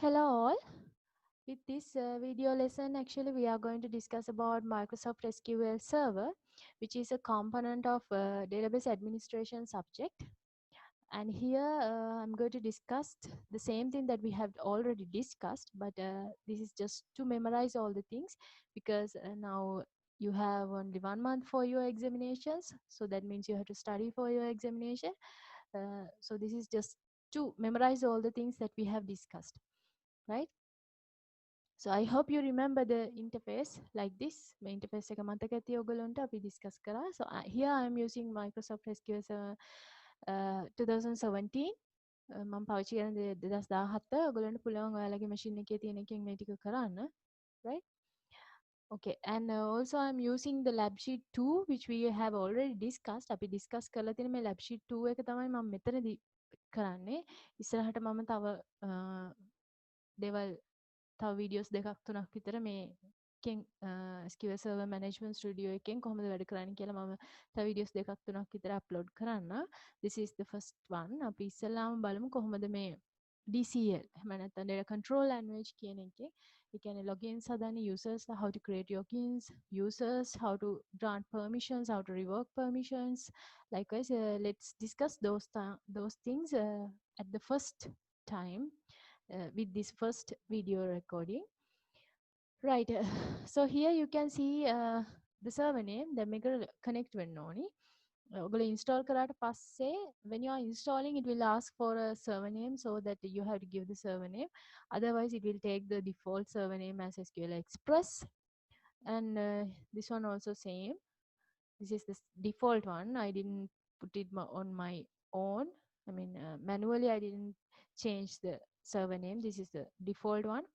Hello all. With this video lesson, actually we are going to discuss about Microsoft SQL Server, which is a component of database administration subject. And here I'm going to discuss the same thing that we have already discussed, but this is just to memorize all the things because now you have only 1 month for your examinations. So that means you have to study for your examination. So this is just to memorize all the things that we have discussed, right? So I hope you remember the interface like this. මේ interface එක මතක ඇති ඔයගොල්ලන්ට අපි discuss කරා. So here I am using Microsoft SQL 2017. මම පාවිච්චි කරන 2017. ඔයගොල්ලන්ට පුළුවන් ඔයාලගේ machine එකේ තියෙන එකෙන් මේ ටික කරන්න. Right? Okay, and also I'm using the lab sheet 2 which we have already discussed. අපි discuss කරලා තියෙන මේ lab sheet 2 එක තමයි මම මෙතනදී කරන්නේ. ඉස්සරහට මම තව දේවල් තව වීඩියෝස් දෙකක් තුනක් විතර මේකෙන් SQL Server Management Studio එකෙන් කොහොමද වැඩ කරන්නේ කියලා මම තව වීඩියෝස් දෙකක් තුනක් විතර අප්ලෝඩ් කරන්න. This is the first one. අපි ඉස්සෙල්ලාම බලමු කොහොමද මේ DCL එහෙම නැත්නම් data control language කියන එකේ ඒ කියන්නේ logins හදන්නේ users, how to create logins, users, how to grant permissions, how to revoke permissions. Likewise, let's discuss those things at the first time with this first video recording. Right, so here you can see the server name. Then make a connect when noni. ඔගොල්ලෝ install කරාට පස්සේ when you are installing it will ask for a server name, so that you have to give the server name. Otherwise it will take the default server name as SQL Express. And this one also same. This is the default one. I didn't put it on my own. I mean manually I didn't change the server name. This is the default one.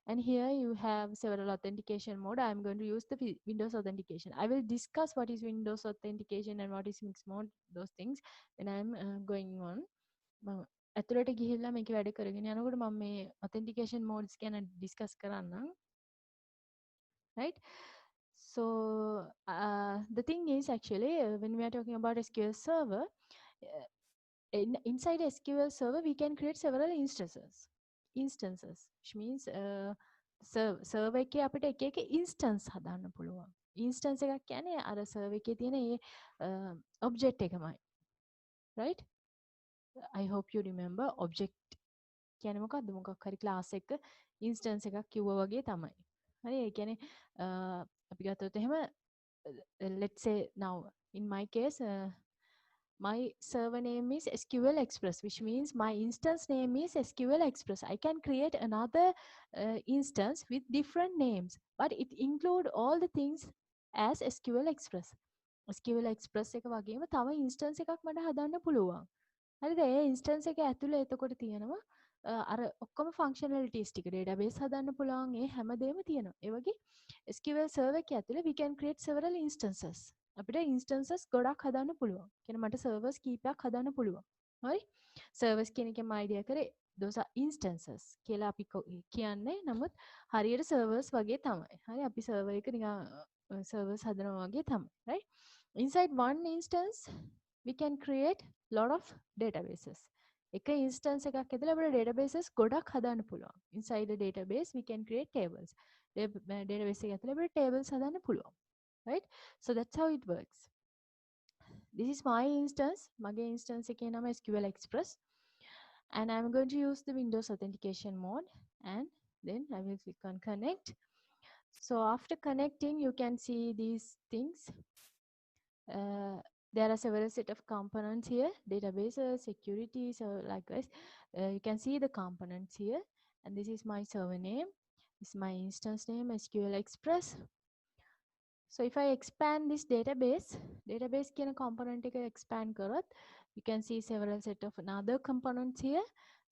And here you have several authentication mode. I'm going to use the Windows authentication. I will discuss what is Windows authentication and what is mixed mode, those things, when I'm going on. ඇතුළට ගිහිල්ලා මේක වැඩ කරගෙන යනකොට මම මේ authentication modes ගැන discuss කරන්නම්. Right? So the thing is actually when we are talking about SQL Server, inside SQL Server we can create several instances, which means server එකේ අපිට එක එක instance හදන්න පුළුවන්. Instance එකක් කියන්නේ අර server එකේ තියෙන ඒ object එකමයි. Right? I hope you remember object කියන්නේ මොකක්ද? මොකක් හරි class එක instance එකක් කිව්වා වගේ තමයි. හරි? ඒ කියන්නේ අපි ගත්තොත් එහෙම let's say now in my case my server name is SQL Express, which means my instance name is SQL Express. I can create another instance with different names, but it include all the things as SQL Express. SQL Express එක වගේම තව instance එකක් මට හදන්න පුළුවන්. හරිද? ඒ instance එක ඇතුලේ එතකොට තියෙනවා අර ඔක්කොම functionalities ටික database හදන්න පුළුවන් ඒ හැමදේම තියෙනවා. ඒ වගේ SQL server එකේ ඇතුලේ we can create several instances. අපිට instances ගොඩක් හදන්න පුළුවන්. කියන්නේ මට servers කීපයක් හදන්න පුළුවන්. හරි? servers කියන එකෙන් idea කරේ those are instances කියලා අපි කියන්නේ. නමුත් හරියට servers වගේ තමයි. හරි? අපි server එක නිකන් servers හදනවා වගේ තමයි. Right? Inside one instance we can create lot of databases. එක instance එකක් ඇතුළේ අපිට databases ගොඩක් හදන්න පුළුවන්. Inside a database we can create tables. database එක ඇතුළේ අපිට tables හදන්න පුළුවන්. Right? So that's how it works. This is my instance. මගේ instance එකේ නම SQL Express. And I'm going to use the Windows authentication mode, and then I will click on connect. So after connecting, you can see these things. There are several set of components here, databases, security, so likewise you can see the components here, and this is my server name, this is my instance name SQL Express. So if I expand this database කියන component එක expand කරොත් you can see several set of another components here.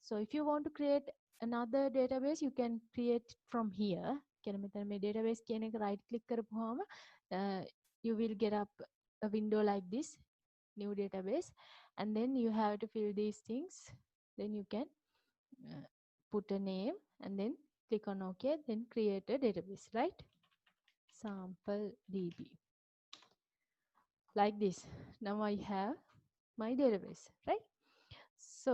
So if you want to create another database, you can create from here. කියන මෙතන මේ database කියන එක right click කරපුවාම you will get up a window like this, new database, and then you have to fill these things. Then you can put a name and then click on OK, then create a database, right? Sample DB. Like this. Now I have my database, right? So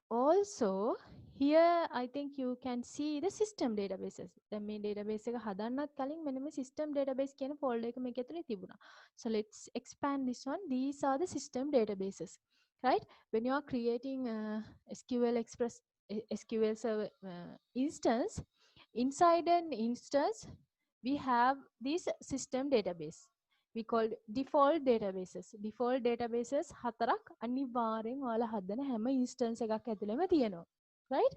also here I think you can see the system databases. දැන් මේ database එක හදන්නත් කලින් මෙන්න මේ system database කියන folder එක මේක ඇතුලේ තිබුණා. So let's expand this one. These are the system databases, right? When you are creating SQL Express SQL server instance, inside an instance we have this system database. We call default databases. Default databases හතරක් අනිවාර්යෙන් ඔයාලා හදන හැම instance එකක් ඇතුළේම තියෙනවා. Right?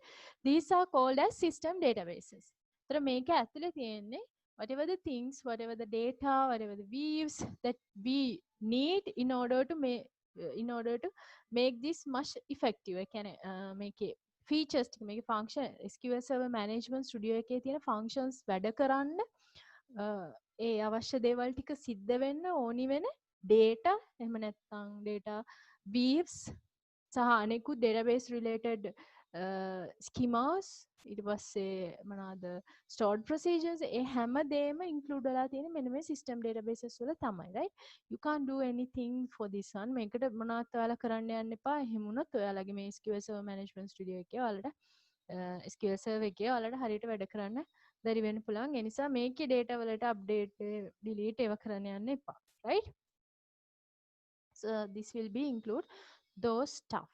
These are called as system databases. So මේක ඇතුලේ තියෙන්නේ whatever the things, whatever the data, whatever the views that we need in order to make this much effective. ඒ කියන්නේ මේකේ features ටික මේකේ function SQL Server Management Studio එකේ තියෙන functions වැඩ කරන්න ඒ අවශ්‍ය දේවල් ටික සිද්ධ වෙන්න ඕනි වෙන data එහෙම නැත්නම් data views සහ අනෙකුත් database related schemas ඊට පස්සේ මොනවාද stored procedures ඒ හැම දෙයක්ම include වෙලා තියෙන්නේ මෙන්න මේ system databases වල තමයි, right? You can't do anything for this one. මේකට මොනවත් ඔයාලා කරන්න යන්න එපා. එහෙම වුණොත් ඔයාලගේ මේ SQL Server Management Studio එකේ ඔයාලට SQL Server එකේ ඔයාලට හරියට වැඩ කරන්න බැරි වෙන්න පුළුවන්. ඒ නිසා මේකේ data වලට update delete ඒවා කරන්න යන්න එපා, right? So this will be include those stuff.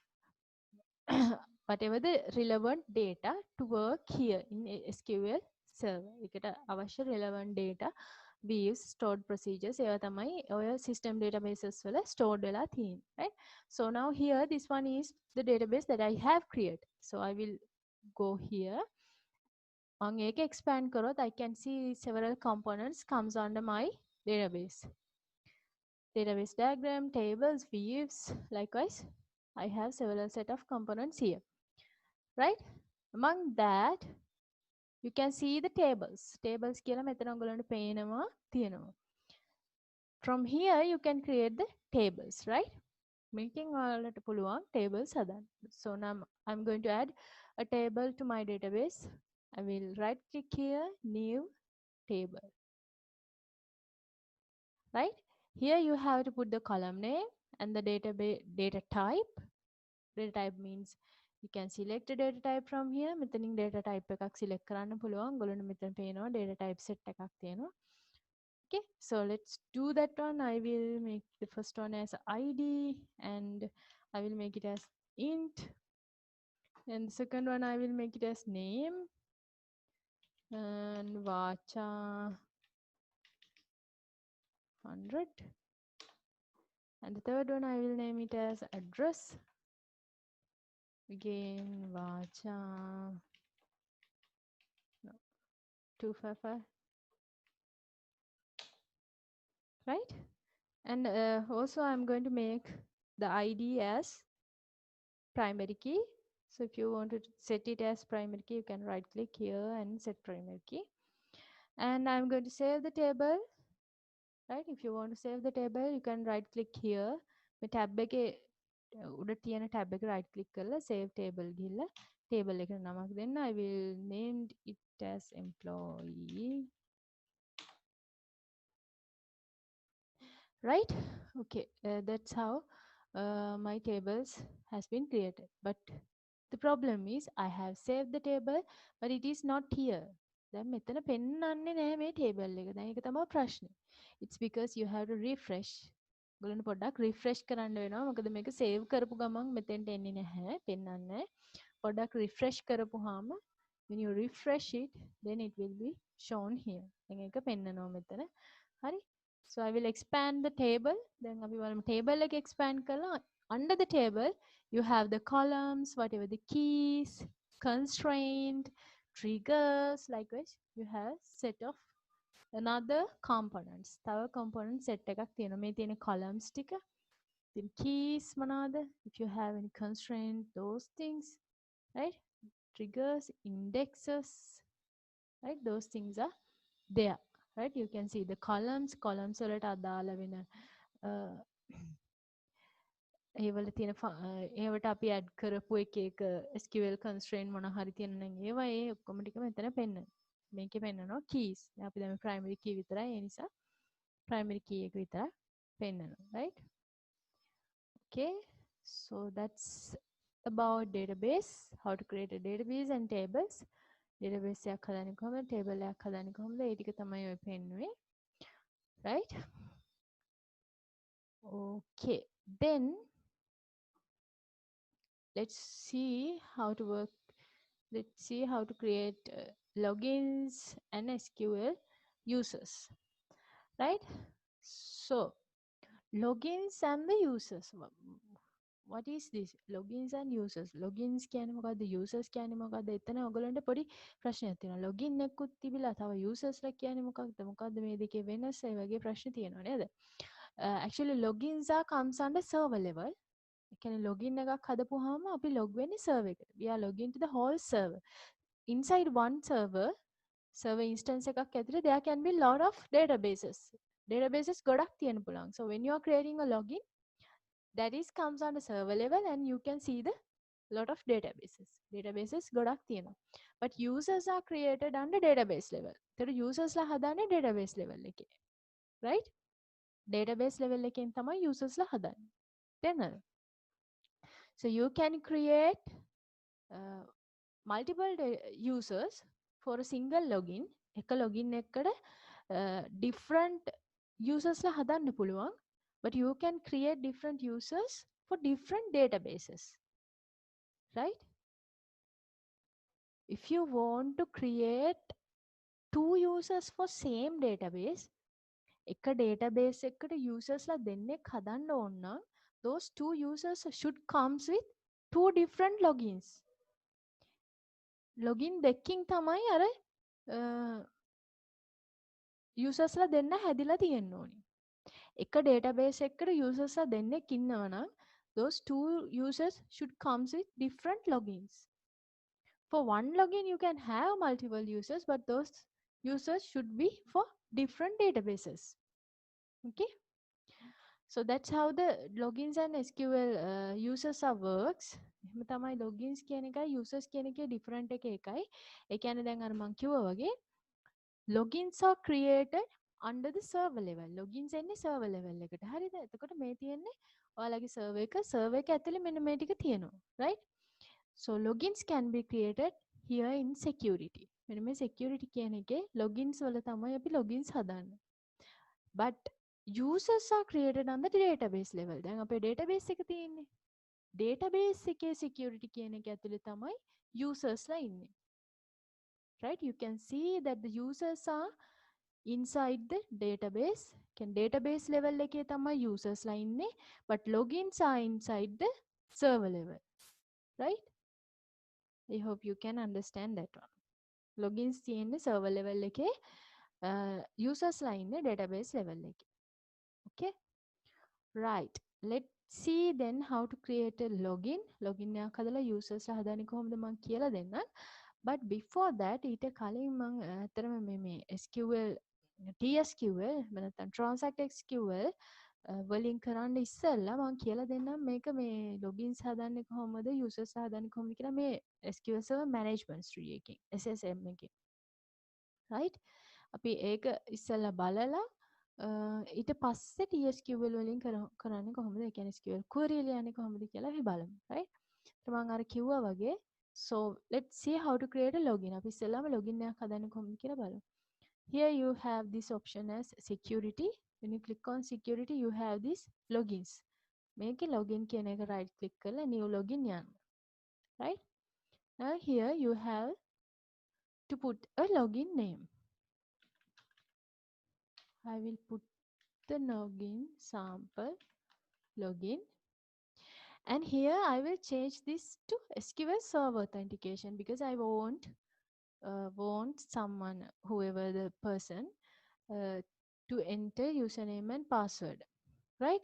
Whatever the relevant data to work here in SQL server. එකට අවශ්‍ය relevant data views stored procedures ඒවා තමයි ඔය system databases වල stored වෙලා තියෙන්නේ, right? So now here this one is the database that I have created. So I will go here. මම ඒක expand කරොත් I can see several components comes under my database. Database diagram, tables, views. Likewise, I have several set of components here. Right? Among that, you can see the tables. Tables කියලා මෙතන ඔයගොල්ලන්ට පේනවා තියෙනවා. From here you can create the tables, right? Making ඔයාලට පුළුවන් tables හදන්න. So now I'm going to add a table to my database. I will right click here, new table. Right? Here you have to put the column name and the data type. Data type means you can select a data type from here. මෙතනින් data type එකක් select කරන්න පුළුවන්. ඔයගොල්ලන්ට මෙතන පේනවා data type set එකක් තියෙනවා. Okay, so let's do that one. I will make the first one as ID and I will make it as int. And the second one I will make it as name and vacha 100. And the third one I will name it as address. Again vacha 255. Right? And also I'm going to make the ID as primary key. So if you want to set it as primary key, you can right click here and set primary key. And I'm going to save the table. Right? If you want to save the table, you can right click here. මේ tab එකේ උඩ තියෙන tab එක right click කරලා save table ගිහිල්ලා table එකට නමක් දෙන්න. I will name it as employee. Right? Okay, that's how my tables has been created. But the problem is I have saved the table, but it is not here. දැන් මෙතන පෙන්වන්නේ නැහැ මේ table එක. දැන් ඒක තමයි ප්‍රශ්නේ. It's because you have to refresh. ඔයගොල්ලන්ට පොඩ්ඩක් refresh කරන්න වෙනවා. මොකද මේක save කරපු ගමන් මෙතෙන්ට එන්නේ නැහැ. පෙන්වන්නේ. පොඩ්ඩක් refresh කරපුවාම when you refresh it, then it will be shown here. දැන් ඒක පෙන්නනවා මෙතන. හරි? So I will expand the table. Then අපි බලමු table එක expand කරලා under the table you have the columns, whatever the keys, constraint, triggers. Likewise, you have set of another components. තව component set එකක් තියෙනවා. මේ තියෙන columns ටික. Then keys මොනවාද? If you have any constraint, those things, right? Triggers, indexes, right? Those things are there. Right, you can see the columns වලට අදාළ වෙන ඒවල තියෙන ඒවට අපි add කරපු එක එක SQL constraint මොන හරි තියෙනවා නම් ඒවා ඒ ඔක්කොම ටික මෙතන පෙන්නනවා. මේකේ පෙන්නනවා keys. අපි දැන් primary key විතරයි ඒ නිසා primary key එක විතරක් පෙන්නනවා, right? Okay, so that's about database, how to create a database and tables. Database එකක් හදන්නේ කොහොමද, table එකක් හදන්නේ කොහොමද, ඒ ටික තමයි ඔය පෙන්නුවේ. Right? Okay. Then let's see how to work. Let's see how to create logins and SQL users. Right? So logins and the users. What is this? Logins and users. Logins කියන්නේ මොකද්ද? Users කියන්නේ මොකද්ද? එතන ඔයගලන්ට පොඩි ප්‍රශ්නයක් තියෙනවා. login එකකුත් තිබිලා තව users ලා කියන්නේ මොකක්ද? මොකද්ද මේ දෙකේ වෙනස? ඒ වගේ ප්‍රශ්න තියෙනවා නේද? Actually logins are comes under server level. ඒ කියන්නේ login එකක් හදපුවාම අපි log වෙන්නේ server එකට. We are logging to the whole server. Inside one server instance එකක් ඇතුලේ there can be lot of databases. Databases ගොඩක් තියෙන්න පුළුවන්. So when you are creating a login, that is comes on the server level and you can see the lot of databases ගොඩක් තියෙනවා. But users are created under database level. ඒතර users ලා හදන්නේ database level එකේ. Right? Database level එකෙන් තමයි users ලා හදන්නේ. තේරෙනවද? So you can create multiple users for a single login. එක login එකකට different users ලා හදන්න පුළුවන්. But you can create different users for different databases. Right? If you want to create two users for same database, එක database එකකට users ලා දෙන්නෙක් හදන්න ඕන නම් those two users should comes with two different logins. login දෙකකින් තමයි අර users ලා දෙන්න හැදිලා තියෙන්න ඕනි. එක database එකකට users ලා දෙන්නෙක් ඉන්නවා නම් those two users should comes with different logins. For one login you can have multiple users, but those users should be for different databases. Okay, so that's how the logins and SQL users are works. එහෙම තමයි logins කියන එකයි users කියන එකේ different එක එකයි. ඒ කියන්නේ දැන් අර මම කිව්වා වගේ logins are created under the server level. logins එන්නේ server level එකට. හරිද? එතකොට මේ තියෙන්නේ ඔයාලගේ server එක. server එක ඇතුලේ මෙන්න මේ ටික තියෙනවා. Right? So logins can be created here in security. මෙන්න මේ security කියන එකේ logins වල තමයි අපි logins හදන්නේ. But users are created on the database level. දැන් අපේ database එක තියෙන්නේ. database එකේ security කියන එක ඇතුලේ තමයි users ලා ඉන්නේ. Right? You can see that the users are inside the database. Can database level එකේ තමයි users ලා ඉන්නේ. But logins are inside the server level. Right? I hope you can understand that one. Logins තියෙන්නේ server level එකේ, users ලා ඉන්නේ database level එකේ. Okay? Right. Let's see then how to create a login. Login එකක් හදලා users ලා හදන්නේ කොහොමද මම කියලා දෙන්නම්. But before that ඊට කලින් මම ඇත්තටම මේ SQL TSQL නැත්නම් Transact SQL වලින් කරන්න ඉස්සෙල්ලා මම කියලා දෙන්නම් මේක මේ logins හදන්නේ කොහොමද users හදන්නේ කොහොමද කියලා මේ SQL Server Management Tree එකකින් SSM එකකින්. Right? අපි ඒක ඉස්සෙල්ලා බලලා ඊට පස්සේ TSQL වලින් කරන්නේ කොහොමද? ඒ කියන්නේ SQL query ලියන්නේ කොහොමද කියලා අපි බලමු. Right? මම අර කිව්වා වගේ so let's see how to create a login. අපි ඉස්සෙල්ලාම login එකක් හදන්නේ කොහොමද කියලා බලමු. Here you have this option as security. When you click on security you have this logins. මේකේ login කියන එක right click කරලා new login යන්න. Right? Now here you have to put a login name. I will put the login sample login. And here I will change this to SQL Server Authentication because I want someone, whoever the person, to enter username and password. Right?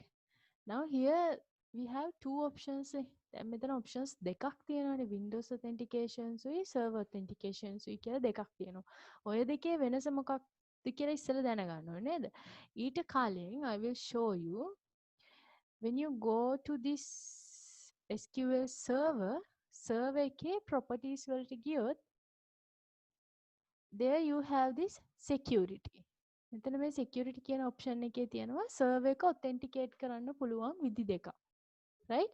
Now here we have two options. දැන් මෙතන options දෙකක් තියෙනවානේ, Windows authentication සුයි server authentication සුයි කියලා දෙකක් තියෙනවා. ඔය දෙකේ වෙනස මොකක්ද කියලා ඉස්සෙල්ලා දැනගන්න ඕනේ නේද? ඊට කලින් I will show you when you go to this SQL server එකේ properties වලට ගියොත් there you have this security. මෙතන මේ security කියන option එකේ තියෙනවා server එක authenticate කරන්න පුළුවන් විදි දෙකක්. Right?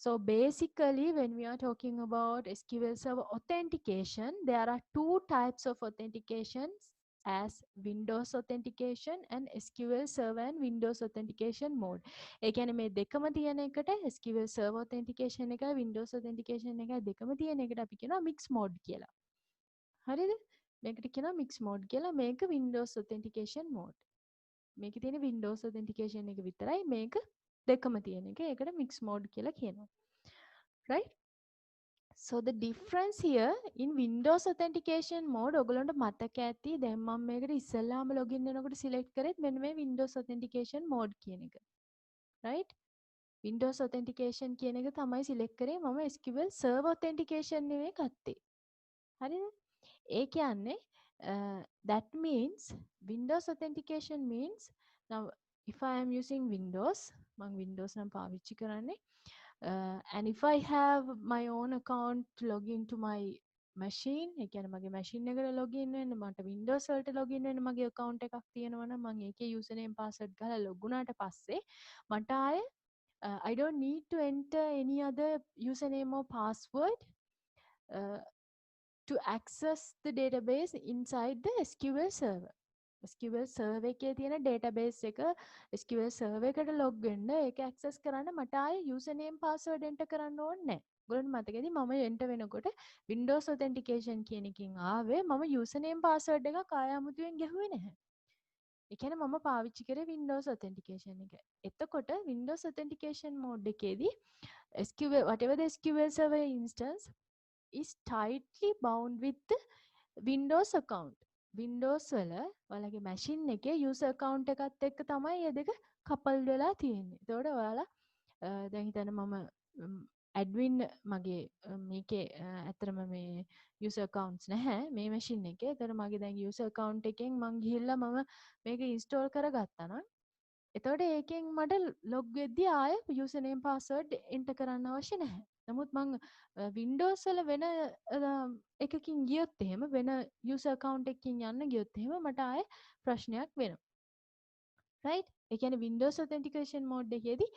So basically, when we are talking about SQL Server authentication, there are two types of authentications as Windows authentication and SQL Server and Windows authentication mode. ඒ කියන්නේ මේ දෙකම තියෙන එකට SQL Server authentication එකයි Windows authentication එකයි දෙකම තියෙන එකට අපි කියනවා mix mode කියලා. හරිද? මේකට කියනවා mix mode කියලා. මේක Windows authentication mode. මේකේ තියෙන Windows authentication එක විතරයි. මේක දෙකම තියෙන එක. ඒකට mix mode කියලා කියනවා. Right? So the difference here in Windows authentication mode ඔයගලන්ට මතක ඇති දැන් මම මේකට ඉස්සෙල්ලාම login වෙනකොට select කරෙත් මෙන්න මේ Windows authentication mode කියන එක. Right? Windows authentication කියන එක තමයි select කරේ මම SQL server authentication නෙවෙයි ගත්තේ. හරිද? ඒ කියන්නේ that means Windows authentication means now if I am using Windows මම Windows නම් පාවිච්චි කරන්නේ and if I have my own account to log into my machine ඒ කියන්නේ මගේ machine එකට login වෙන්න මට Windows වලට login වෙන්න මගේ account එකක් තියෙනවා නම් මම ඒකේ username password ගහලා log වුණාට පස්සේ මට ආයේ I don't need to enter any other username or password to access the database inside the SQL server. SQL server එකේ තියෙන database එක SQL server එකට log වෙන්න ඒක access කරන්න මට ආයේ username password enter කරන්න ඕනේ නැහැ. ඔයගොල්ලන්ට මතකද මම enter වෙනකොට Windows authentication කියන එකකින් ආවේ මම username password එකක් ආය අමුතුවෙන් ගැහුවේ නැහැ. ඒ කියන්නේ මම පාවිච්චි කරේ Windows authentication එක. එතකොට Windows authentication mode එකේදී SQL whatever the SQL server instance is tightly bound with the Windows account. Windows වල ඔයාලගේ machine එකේ user account එකත් එක්ක තමයි මේ දෙක coupled වෙලා තියෙන්නේ. ඒතකොට ඔයාලා දැන් හිතන්න මම admin මගේ මේකේ ඇත්තටම මේ user accounts නැහැ මේ machine එකේ. ඒතකොට මගේ දැන් user account එකෙන් මං ගිහිල්ලා මම මේක install කරගත්තා නම් එතකොට ඒකෙන් මට log වෙද්දී ආයෙ username password enter කරන්න අවශ්‍ය නැහැ. නමුත් මං Windows වල වෙන එකකින් ගියොත් එහෙම වෙන user account එකකින් යන්න ගියොත් එහෙම මට ආයෙ ප්‍රශ්නයක් වෙනවා. right? ඒ කියන්නේ Windows authentication mode එකේදී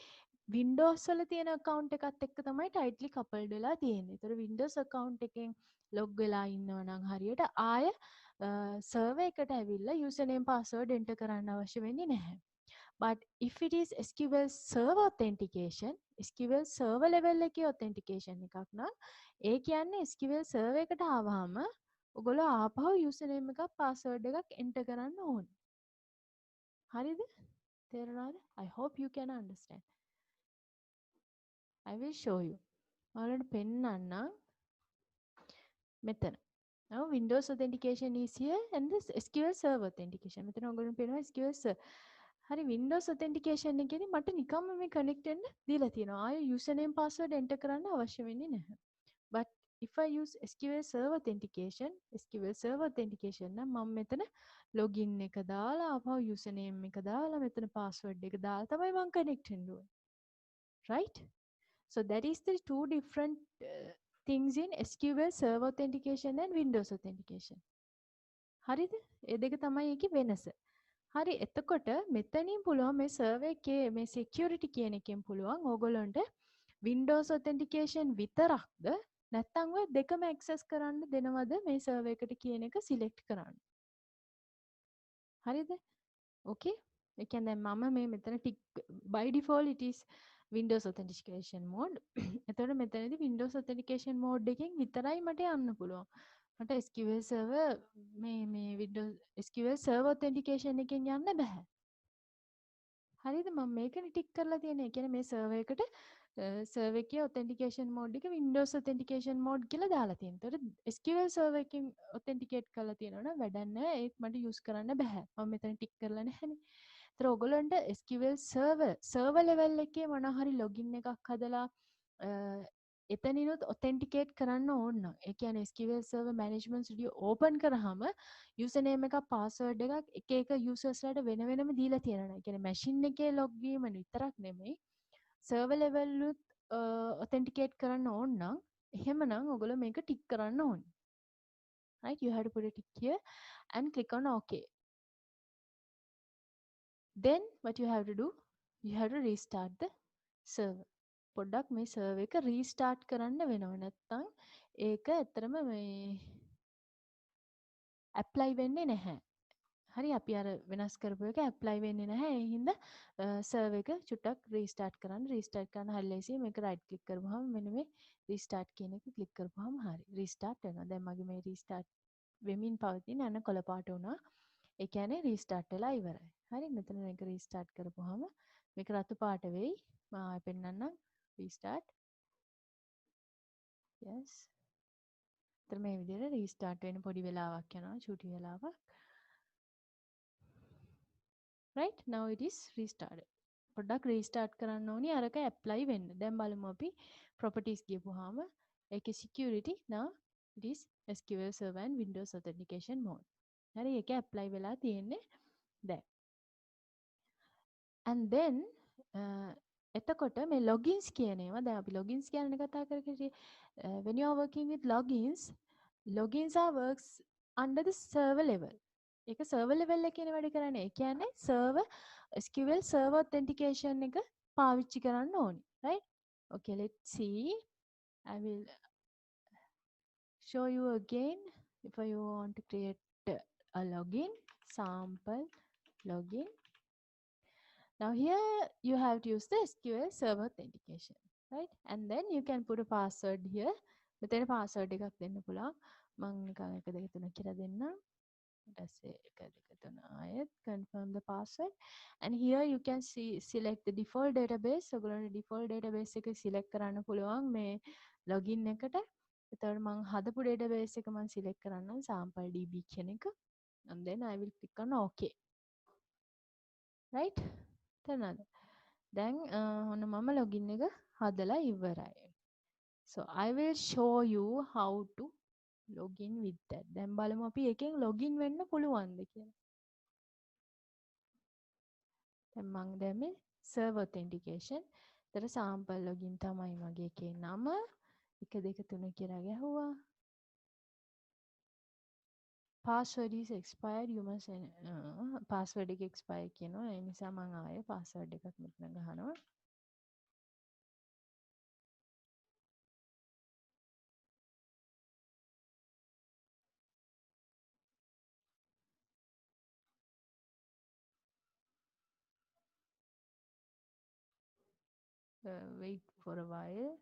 Windows වල තියෙන account එකත් එක්ක තමයි tightly coupled වෙලා තියෙන්නේ. ඒතර Windows account එකෙන් log වෙලා ඉන්නව නම් හරියට ආයෙ server එකට ඇවිල්ලා username password enter කරන්න අවශ්‍ය වෙන්නේ නැහැ. But if it is SQL Server authentication, SQL Server level එකේ authentication එකක් නම් ඒ කියන්නේ SQL Server එකට ආවහම ඔයගොල්ලෝ ආපහු username එකක් password එකක් enter කරන්න ඕනේ. හරිද? තේරුණාද? I hope you can understand. I will show you. ඔයාලට පෙන්නන්නම් මෙතන. Now Windows authentication is here and this SQL Server authentication. මෙතන ඔයගොල්ලන්ට පේනවා SQL Server. හරි Windows authentication එකේදී මට නිකම්ම මේ connect වෙන්න දීලා තියෙනවා. ආයෙ username password enter කරන්න අවශ්‍ය වෙන්නේ නැහැ. But if I use SQL Server authentication නම් මම මෙතන login එක දාලා ආපහු username එක දාලා මෙතන password එක දාලා තමයි මම connect වෙන්න ඕනේ. Right? So that is the two different things in SQL Server authentication and Windows authentication. හරිද? ඒ දෙක තමයි ඒකේ වෙනස. හරි එතකොට මෙතනින් පුළුවන් මේ සර්වර් එකේ මේ security කියන එකෙන් පුළුවන් ඕගොල්ලන්ට Windows authentication විතරක්ද නැත්නම් ඔය දෙකම access කරන්න දෙනවද මේ සර්වර් එකට කියන එක select කරන්න. හරිද? Okay? ඒ කියන්නේ මම මේ මෙතන tick by default it is Windows authentication mode. එතකොට මෙතනදී Windows authentication mode එකෙන් විතරයි මට යන්න පුළුවන්. මට SQL server මේ Windows SQL server authentication එකෙන් යන්න බෑ. හරිද මම මේකනේ ටික් කරලා තියෙන්නේ. ඒ කියන්නේ මේ server එකට server එකේ authentication mode එක Windows authentication mode කියලා දාලා තියෙනවා. ඒතකොට SQL server එකෙන් authenticate කරලා තියෙනවා නම් වැඩක් නැහැ. ඒක මට use කරන්න බෑ. මම මෙතන ටික් කරලා නැහැනේ. ඒතර ඔයගොල්ලන්ට SQL server level එකේ මොනවා හරි login එකක් හදලා එතනිනුත් authenticate කරන්න ඕන නම් ඒ කියන්නේ SQL Server Management Studio open කරාම username එකක් password එකක් එක එක users ලට වෙන වෙනම දීලා තියෙනවා. ඒ කියන්නේ machine එකේ log වීම විතරක් නෙමෙයි server level උත් authenticate කරන්න ඕන නම් එහෙමනම් ඔයගොල්ලෝ මේක tick කරන්න ඕනේ. Right? You have to put a tick here and click on OK. Then what you have to do? You have to restart the server. පොඩ්ඩක් මේ සර්වර් එක රීස්ටාර්ට් කරන්න වෙනවා. නැත්නම් ඒක ඇත්තටම මේ ඇප්ලයි වෙන්නේ නැහැ. හරි අපි අර වෙනස් කරපු එක ඇප්ලයි වෙන්නේ නැහැ. ඒ හින්දා සර්වර් එක චුට්ටක් රීස්ටාර්ට් කරන්න. රීස්ටාර්ට් කරන්න හරි ලේසියි. මේක රයිට් ක්ලික් කරපුවාම මෙන්න මේ රීස්ටාර්ට් කියන එක ක්ලික් කරපුවාම හරි රීස්ටාර්ට් වෙනවා. දැන් මගේ මේ රීස්ටාර්ට් වෙමින් පවතින අන්න කොළ පාට වුණා. ඒ කියන්නේ රීස්ටාර්ට් වෙලා ඉවරයි. හරි මෙතන මේක රීස්ටාර්ට් කරපුවාම මේක රතු පාට වෙයි. මම ආයෙ පෙන්නන්නම්. රීස්ටාර්ට්. yes. එතන මේ විදිහට රීස්ටාර්ට් වෙන්න පොඩි වෙලාවක් යනවා. චූටි වෙලාවක්. right now it is restarted. පොඩ්ඩක් රීස්ටාර්ට් කරන්න ඕනි අරක ඇප්ලයි වෙන්න. දැන් බලමු අපි properties ගියපුවාම ඒකේ security now it is SQL Server and Windows Authentication mode. හරි ඒක ඇප්ලයි වෙලා තියෙන්නේ දැන්. and then එතකොට මේ logins කියන ඒවා දැන් අපි logins ගැන කතා කරගෙන when you are working with logins are works under the server level. ඒක server level එකේ වැඩ කරන්නේ. ඒ කියන්නේ server SQL server authentication එක පාවිච්චි කරන්න ඕනි. right? okay let's see. I will show you again if you want to create a login sample login. Now here you have to use the SQL server authentication, right? And then you can put a password here. මෙතන password එකක් දෙන්න පුළුවන්. මම නිකන් 1 2 3 කියලා දෙන්නම්. ඊට පස්සේ 1 2 3 ආයෙත් confirm the password. And here you can see select the default database. ඔයගොල්ලන්ට default database එක select කරන්න පුළුවන් මේ login එකට. එතකොට මම හදපු database එක මම select කරන්නම් sample db කියන එක. And then I will click on OK. right? තනද දැන් ඔන්න මම login එක හදලා ඉවරයි. So I will show you how to log in with that. දැන් බලමු අපි එකෙන් login වෙන්න පුළුවන්ද කියලා. දැන් මම දැම්මේ server authentication. ඒතර sample login තමයි මගේ එකේ නම. 1 2 3 කියලා ගැහුවා. password is expired you must password එක expire කියනවා. ඒ නිසා මම ආයේ password එකක් මෙතන ගහනවා. wait for a while.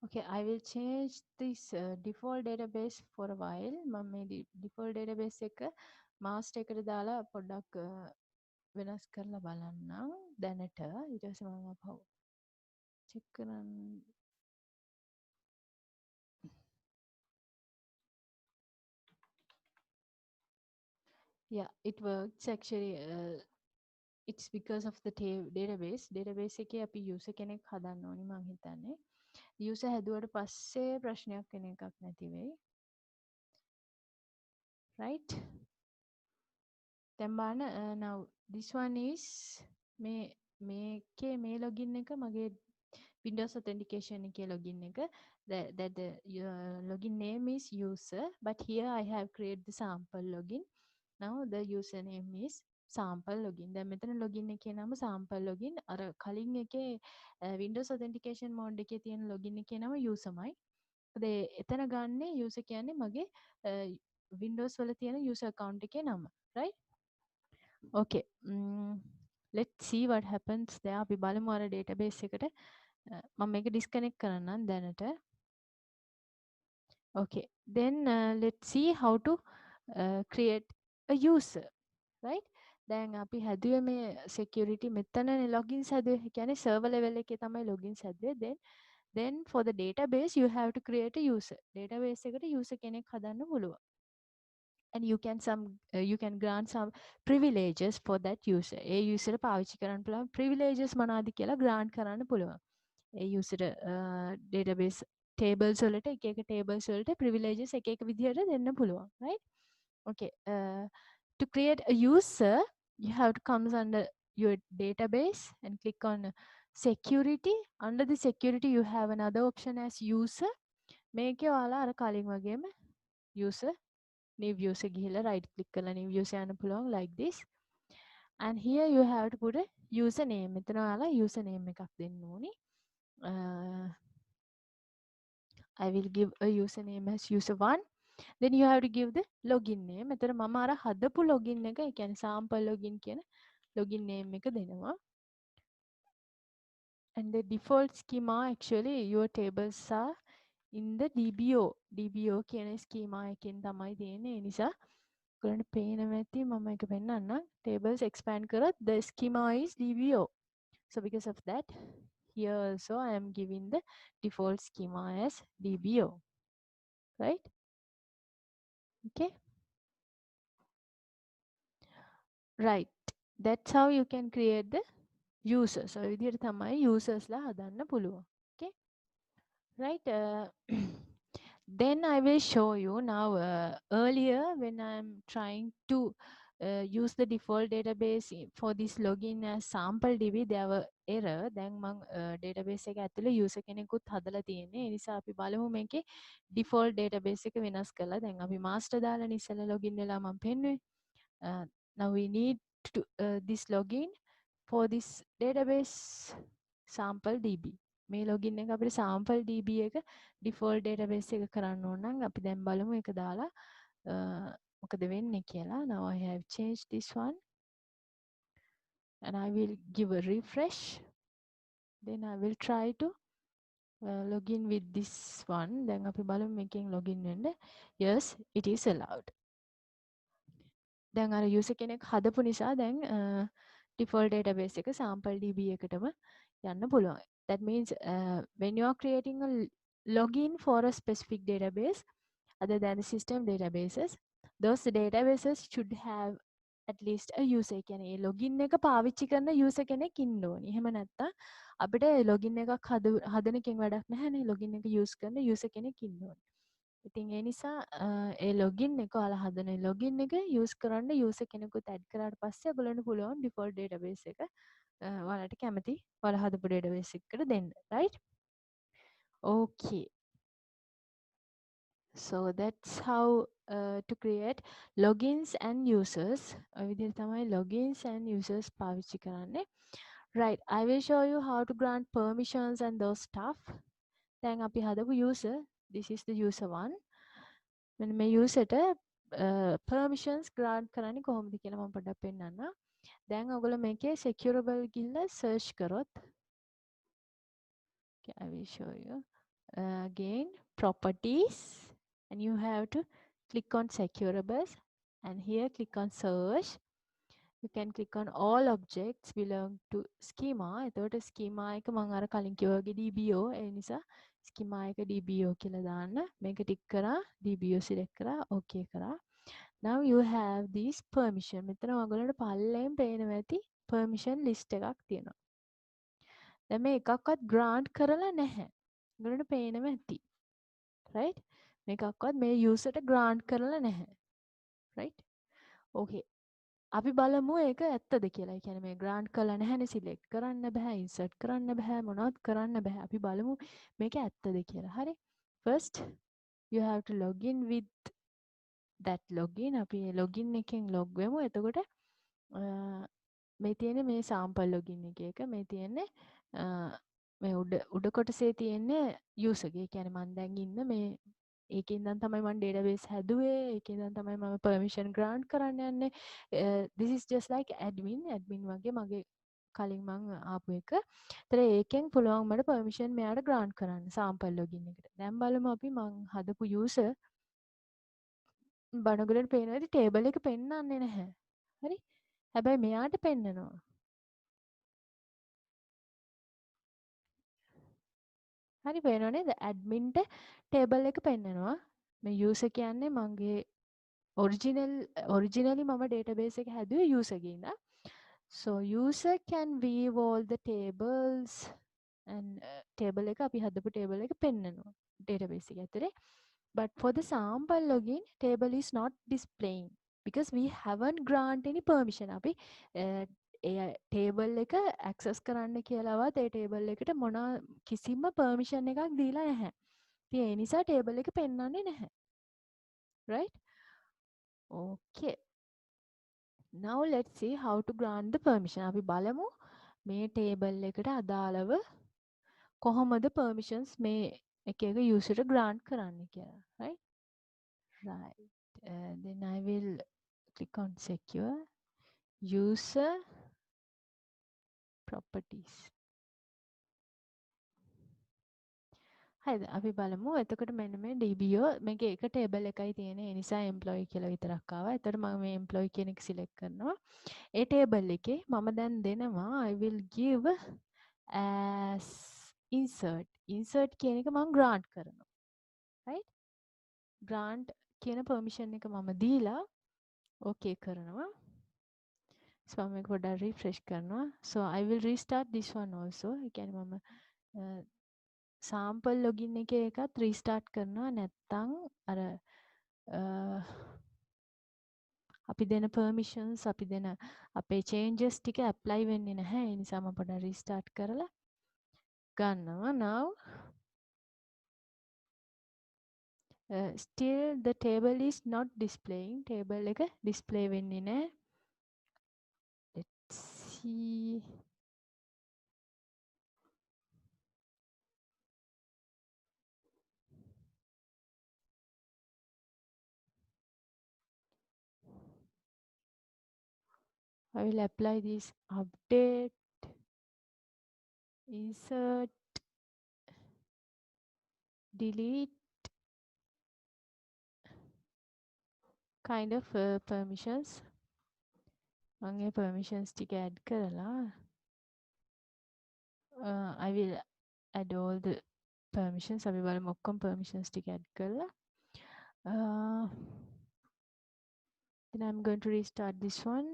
Okay, I will change this default database for a while. මම මේ default database එක master එකට දාලා පොඩ්ඩක් වෙනස් කරලා බලන්නම් දැනට. ඊට පස්සේ මම අපහු check කරන්න. Yeah, it works actually. It's because of the database එකේ අපි user කෙනෙක් හදන්න ඕනි මං හිතන්නේ. user හැදුවට පස්සේ ප්‍රශ්නයක් වෙන එකක් නැති වෙයි. right? දැන් බලන්න now this one is මේකේ මේ login එක මගේ Windows authentication එකේ login එක that the login name is user but here I have created the sample login. Now the username is sample login. දැන් මෙතන login එකේ නම sample login. අර කලින් එකේ Windows authentication mode එකේ තියෙන login එකේ නම userමයි. එතන ගන්නේ user කියන්නේ මගේ Windows වල තියෙන user account එකේ නම. right? okay. let's see what happens there. අපි බලමු අර database එකට මම මේක disconnect කරන්නම් දැනට. okay. then let's see how to create a user. right? දැන් අපි හැදුවේ මේ security මෙතනනේ logins හැදුවේ. ඒ කියන්නේ server level එකේ තමයි logins හැදුවේ. then for the database you have to create a user. database එකට user කෙනෙක් හදන්න පුළුවන්. and you can grant some privileges for that user. A user පාවිච්චි කරන්න පුළුවන් privileges මොනවාද කියලා grant කරන්න පුළුවන්. ඒ user database tables වලට එක tables වලට privileges එක විදිහට දෙන්න පුළුවන්. right? okay. To create a user you have to come under your database and click on security. Under the security you have another option as user. මේකේ ඔයාලා අර කලින් වගේම user new user ගිහිල්ලා right click කරලා new user යන්න පුළුවන් like this. And here you have to put a username මෙතන ඔයාලා username එකක් දෙන්න ඕනි. I will give a username as user1. Then you have to give the login name. මෙතන මම අර හදපු login එක, ඒ කියන්නේ sample login කියන login name එක දෙනවා. And the default schema, actually your tables are in the DBO කියන schema එකෙන් තමයි තියෙන්නේ. ඒ නිසා ඔයගලන්ට පේනවා ඇති මම එක පෙන්නන්නම්. Tables expand කරත් the schema is DBO. So because of that, here also I am giving the default schema as DBO. Right? Okay. Right. That's how you can create the users. So විදිහට තමයි users ලා හදන්න පුළුවන්. Okay. Right. Then I will show you now. Earlier when I'm trying to use the default database for this login as sample db, there were error. දැන් මම database එක ඇතුලේ user කෙනෙකුත් හදලා තියෙන්නේ. ඒ නිසා අපි බලමු මේකේ default database එක වෙනස් කරලා. දැන් අපි master දාලානේ ඉස්සෙල්ලා login වෙලා මම පෙන්නුවේ. Now we need to this login for this database sample db. මේ login එක අපිට sample db එක default database එක කරන්න ඕන නම් අපි දැන් බලමු ඒක දාලා මොකද වෙන්නේ කියලා. Now I have changed this one and I will give a refresh. Then I will try to login with this one. දැන් අපි බලමු මේකෙන් login වෙන්න. Yes, it is allowed. දැන් අර user කෙනෙක් හදපු නිසා දැන් default database එක sample db එකටම යන්න පුළුවන්. That means when you are creating a login for a specific database other than the system databases, those databases should have at least a user. කියන්නේ ඒ login එක පාවිච්චි කරන user කෙනෙක් ඉන්න ඕනි. එහෙම නැත්නම් අපිට login එකක් හදන එකෙන් වැඩක් නැහැ නේ. login එක use කරන user කෙනෙක් ඉන්න ඕනි. ඉතින් ඒ නිසා ඒ login එක ඔයාලා හදන login එක use කරන්න user කෙනෙකුත් add කරාට පස්සේ ඔයගලන්ට පුළුවන් default database එක ඔයාලට කැමති ඔයාලා හදපු database එකකට දෙන්න. Right? Okay. So that's how to create logins and users. ඔය විදිහට තමයි logins and users පාවිච්චි කරන්නේ. Right. I will show you how to grant permissions and those stuff. දැන් අපි හදපු user. This is the user one. මෙන්න මේ user ට permissions grant කරන්නේ කොහොමද කියලා මම පොඩ්ඩක් පෙන්නන්නම්. දැන් ඔයගොල්ලෝ මේකේ securable ගිහිල්ලා search කරොත් okay, I will show you. Again properties and you have to click on securables and here click on search. You can click on all objects belong to schema. එතකොට schema එක මම අර කලින් කිව්වා වගේ DBO. ඒ නිසා schema එක DBO කියලා දාන්න. මේක ටික් කරා DBO select කරා okay කරා. Now you have this permission. මෙතන ඔයගොල්ලන්ට පල්ලෙන් පේනවා ඇති permission list එකක් තියෙනවා. දැන් මේ එකක්වත් grant කරලා නැහැ. ඔයගොල්ලන්ට පේනවා ඇති. Right? මේකක්වත් මේ user ට grant කරලා නැහැ. Right? Okay. අපි බලමු ඒක ඇත්තද කියලා. ඒ කියන්නේ මේ grant කරලා නැහැනේ, select කරන්න බෑ, insert කරන්න බෑ, මොනවත් කරන්න බෑ. අපි බලමු මේක ඇත්තද කියලා. හරි. First you have to log in with that login. අපි login එකෙන් log වෙමු. එතකොට මේ තියෙන්නේ මේ sample login එක. මේ තියෙන්නේ මේ උඩ කොටසේ තියෙන්නේ user ගේ. ඒ කියන්නේ මම දැන් ඉන්න මේ ඒකෙන් ඉඳන් තමයි මම database හැදුවේ. ඒකෙන් ඉඳන් තමයි මම permission grant කරන්න යන්නේ. This is just like admin වගේ මගේ කලින් මම ආපු එක. ඒතර ඒකෙන් පුළුවන් මට permission මෙයාට grant කරන්න sample login එකට. දැන් බලමු අපි මම හදපු user බණගලට පේනවා ඉතින් table එක පෙන්වන්නේ නැහැ. හරි? හැබැයි මෙයාට පෙන්නනවා. හරි පේනව නේද? adminට table එක පෙන්නනවා. මේ user කියන්නේ මගේ originally මම database එක හැදුවේ user ගේ ඉඳන්. So user can view all the tables and table එක අපි හදපු table එක පෙන්නනවා database එක ඇතුලේ. But for the sample login, table is not displaying because we haven't grant any permission. අපි ඒ table එක access කරන්න කියලාවත් ඒ table එකට මොන කිසිම permission එකක් දීලා නැහැ. ඉතින් ඒ නිසා table එක පෙන්වන්නේ නැහැ. Right? Okay. Now let's see how to grant the permission. අපි බලමු මේ ටේබල් එකට අදාළව කොහොමද permissions මේ එක එක user grant කරන්න කියලා. Right? Right. Then I will click on secure user properties. හරිද අපි බලමු එතකොට මෙන්න මේ DBO මේකේ එක ටේබල් එකයි තියෙන්නේ ඒ නිසා employee කියලා විතරක් ආවා. එතකොට මම මේ employee කියන එක select කරනවා. ඒ ටේබල් එකේ මම දැන් දෙනවා I will give as insert කියන එක මම grant කරනවා. Right? grant කියන permission එක මම දීලා okay කරනවා. So මම මේක පොඩ්ඩක් refresh කරනවා. So I will restart this one also. ඒ කියන්නේ මම sample login එකේ එකත් restart කරනවා නැත්තම් අර අපි දෙන permissions අපි දෙන අපේ changes ටික apply වෙන්නේ නැහැ. ඒ නිසා මම පොඩ්ඩක් restart කරලා ගන්නවා. Now still the table is not displaying. table එක display වෙන්නේ නැහැ. Let's see. I will apply this update, insert, delete kind of permissions. මම ඒ permissions ටික add කරලා I will add all the permissions. අපි බලමු ඔක්කොම permissions ටික add කරලා then I'm going to restart this one.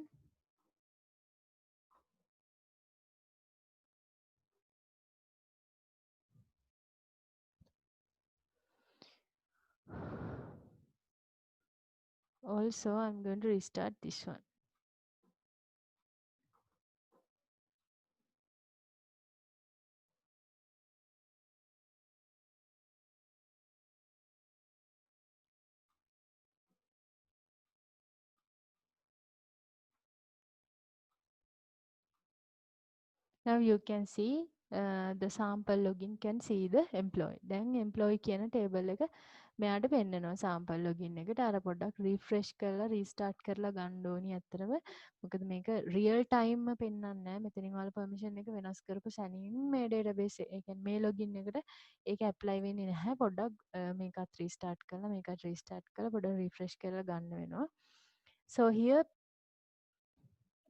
Also, I'm going to restart this one. Now you can see the sample login can see the employee. දැන් employee කියන table එක මෙයාට පෙන්නනවා sample login එකට. අර පොඩ්ඩක් refresh කරලා restart කරලා ගන්න ඕනි අතරම. මොකද මේක real time පෙන්වන්නේ නැහැ. මෙතනින් ඔයාලා permission එක වෙනස් කරපු සැනින් මේ database ඒ කියන්නේ මේ login එකට ඒක apply වෙන්නේ නැහැ. පොඩ්ඩක් මේකත් restart කරලා මේකත් restart කරලා පොඩ්ඩක් refresh කරලා ගන්න වෙනවා. So here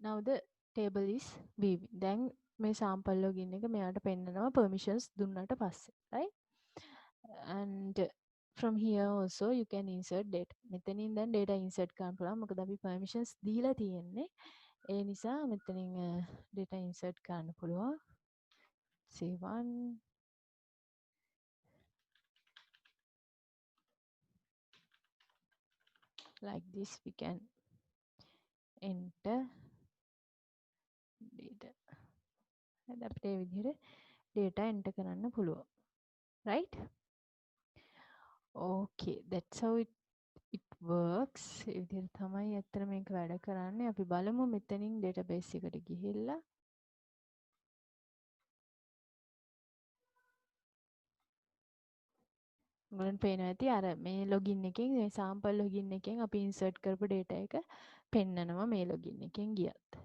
now the table is viewing. දැන් මේ sample login එක මෙයාට පෙන්නනවා permissions දුන්නට පස්සේ, right? And from here also you can insert data. මෙතනින් දැන් data insert කරන්න පුළුවන්. මොකද අපි permissions දීලා තියෙන්නේ. ඒ නිසා මෙතනින් data insert කරන්න පුළුවන්. Say one like this we can enter data. හරි අපිට මේ විදිහට data enter කරන්න පුළුවන්. Right? Okay, that's how it works. ඒ විදිහට තමයි ඇත්තට මේක වැඩ කරන්නේ. අපි බලමු මෙතනින් database එකට ගිහිල්ලා ඔයගලන්ට පේනවා ඇති අර මේ login එකෙන් මේ sample login එකෙන් අපි insert කරපු data එක පෙන්නනවා මේ login එකෙන් ගියත්.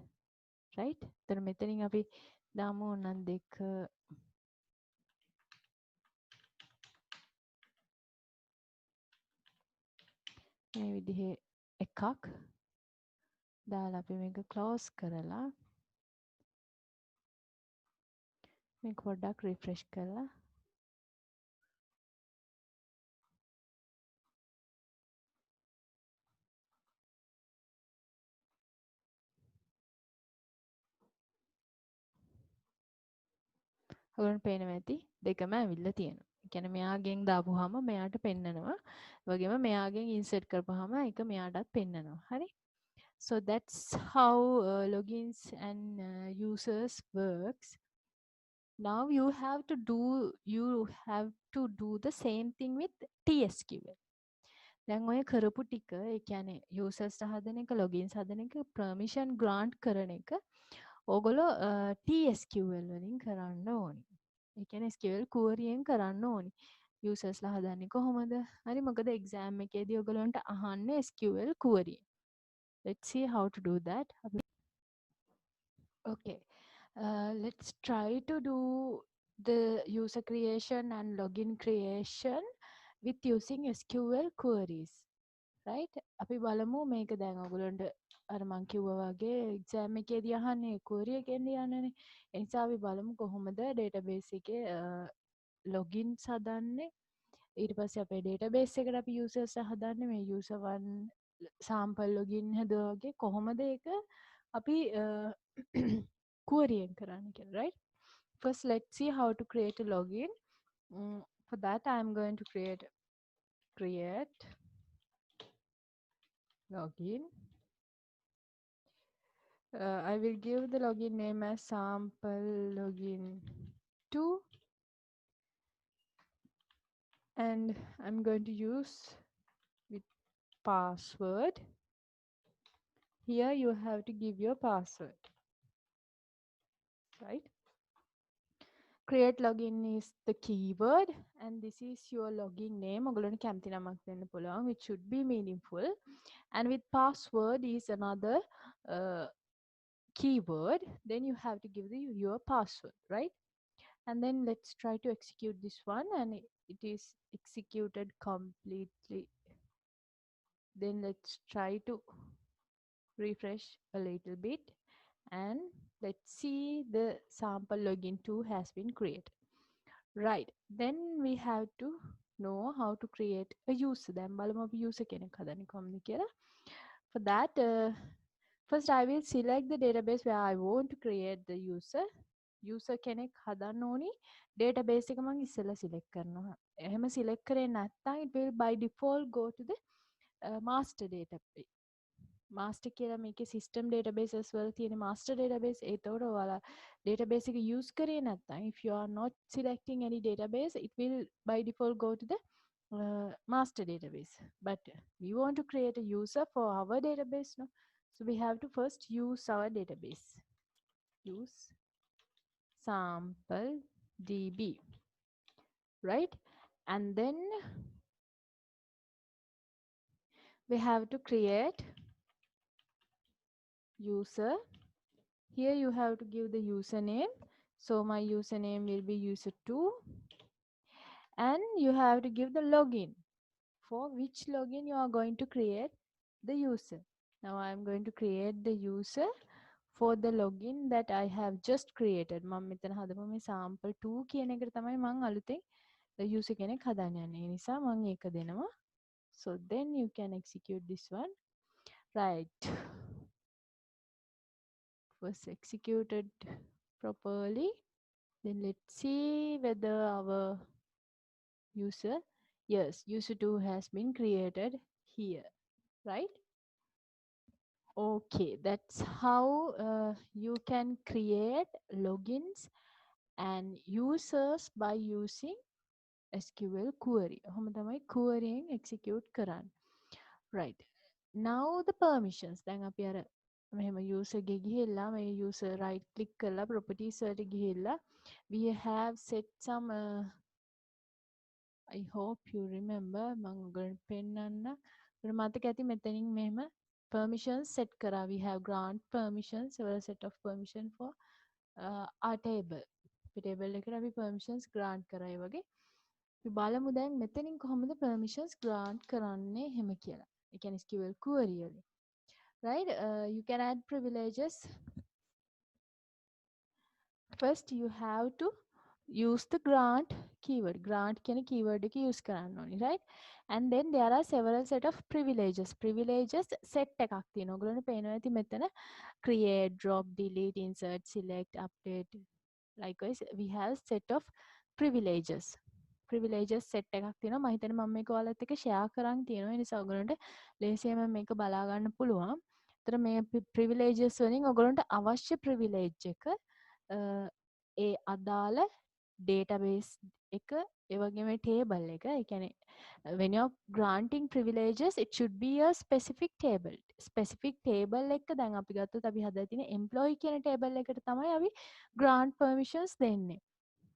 right? එතන මෙතනින් අපි දාමු ඕනනම් දෙක මේ විදිහේ එකක් දාලා අපි මේක close කරලා මේක පොඩ්ඩක් refresh කරලා ඔයගොල්ලන්ට පේනවා ඇති දෙකම ඇවිල්ලා තියෙනවා. ඒ කියන්නේ මෙයාගෙන් දාපුවාම මෙයාට පෙන්නනවා. වගේම මෙයාගෙන් insert කරපුවාම ඒක මෙයාටත් පෙන්නනවා. හරි? So that's how logins and users works. Now you have to do the same thing with TSQL. දැන් ඔය කරපු ටික ඒ කියන්නේ users හදන එක logins හදන එක permission grant කරන එක ඕගොල්ලෝ TSQL වලින් කරන්න ඕනි. ඒ කියන්නේ SQL queryයෙන් කරන්න ඕනි. users ලා හදන්නේ කොහොමද? හරි මොකද exam එකේදී ඔයගොල්ලන්ට අහන්නේ SQL query. Let's see how to do that. Okay. Let's try to do the user creation and login creation with using SQL queries. Right? අපි බලමු මේක දැන් ඔයගොල්ලන්ට අර මං කිව්වා වගේ එක්සෑම් එකේදී අහන්නේ query එකෙන් ලියන්නනේ. ඒ නිසා අපි බලමු කොහොමද database එකේ logins හදන්නේ. ඊට පස්සේ අපේ database එකට අපි users හදන්නේ මේ user one sample login හදුවා වගේ කොහොමද ඒක අපි query එකෙන් කරන්න කියලා, right? First, let's see how to create a login. For that, I'm going to create login. I will give the login name as sample login 2, and I'm going to use with password. Here you have to give your password, right? Create login is the keyword, and this is your login name. ඔගොල්ලන්ට කැමති නමක් දෙන්න පුළුවන්, which should be meaningful. And with password is another keyword. Then you have to give your password, right? And then let's try to execute this one, and it is executed completely. Then let's try to refresh a little bit, and let's see the sample login 2 has been created. Right, then we have to know how to create a user. දැන් බලමු අපි user කෙනෙක් හදන්නේ කොහොමද කියලා. For that, first I will select the database where I want to create the user. User කෙනෙක් හදන්න ඕනි database එක මම ඉස්සෙල්ලා select කරනවා. එහෙම select කරේ නැත්නම් it will by default go to the master database. master කියලා මේකේ system databases වල තියෙන master database. ඒතකොට ඔයාලා database එක use කරේ නැත්නම් if you are not selecting any database, it will by default go to the master database. But we want to create a user for our database, no? So we have to first use our database. Use sample db, right? And then we have to create user. Here you have to give the username. So my username will be user2, and you have to give the login for which login you are going to create the user. Now I am going to create the user for the login that I have just created. මම මෙතන හදපු මේ sample 2 කියන එකට තමයි මම අලුතෙන් user කෙනෙක් හදන්න යන්නේ. ඒ නිසා මම ඒක දෙනවා. So then you can execute this one. Right. Was executed properly. Then let's see whether our user, yes, user2 has been created here, right? Okay, that's how you can create logins and users by using SQL query. ඔහොම තමයි query එකෙන් execute කරන්න. Right. Now the permissions. දැන් අපි අර මෙහෙම user ගේ ගිහිල්ලා මේ user right click කරලා properties වලට ගිහිල්ලා we have set some I hope you remember මම ඔයගොල්ලන්ට පෙන්නන්න. ඔයාලට මතක ඇති මෙතනින් මෙහෙම permissions set කරා. We have grant permissions, several set of permission for our table. අපි table එකට අපි permissions grant කරා ඒ වගේ. අපි බලමු දැන් මෙතනින් කොහොමද permissions grant කරන්නේ එහෙම කියලා. ඒ කියන්නේ SQL query වලින්. Right? You can add privileges. First you have to use the grant keyword. Grant කියන keyword එක use කරන්න ඕනි, right? And then there are several set of privileges. Privileges set එකක් තියෙනවා. ඔයගොල්ලන්ට පේනවා ඇති මෙතන create, drop, delete, insert, select, update. Likewise we have set of privileges. Privileges set එකක් තියෙනවා. මම හිතන්නේ මම මේක ඔයාලත් එක්ක share කරන් තියෙනවා. ඒ නිසා ඔයගොල්ලන්ට ලේසියෙන්ම මේක බලා ගන්න පුළුවන්. ඒතර මේ privileges වලින් ඔයගොල්ලන්ට අවශ්‍ය privilege එක ඒ අදාළ database එක ඒ වගේම table එක. ඒ කියන්නේ when you're granting privileges it should be a specific table එක. දැන් අපි ගත්තොත් අපි හදලා තියෙන employee කියන table එකට තමයි අපි grant permissions දෙන්නේ.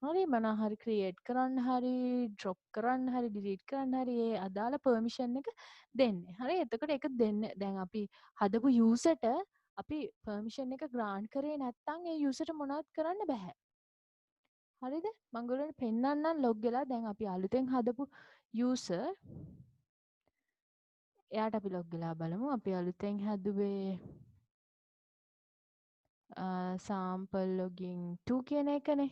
හරි මොනවා හරි ක්‍රියේට් කරන්න හරි ඩ්‍රොප් කරන්න හරි ඩිලීට් කරන්න හරි ඒ අදාළ පර්මිෂන් එක දෙන්නේ. හරි එතකොට ඒක දෙන්න දැන් අපි හදපු යූසර්ට අපි පර්මිෂන් එක ග්‍රාන්ට් කරේ නැත්නම් ඒ යූසර්ට මොනවත් කරන්න බෑ. හරිද? මම ඔයගොල්ලන්ට පෙන්නන්නම් ලොග් වෙලා දැන් අපි අලුතෙන් හදපු යූසර් එයාට අපි ලොග් වෙලා බලමු. අපි අලුතෙන් හැදුවේ sample login 2 කියන එකනේ.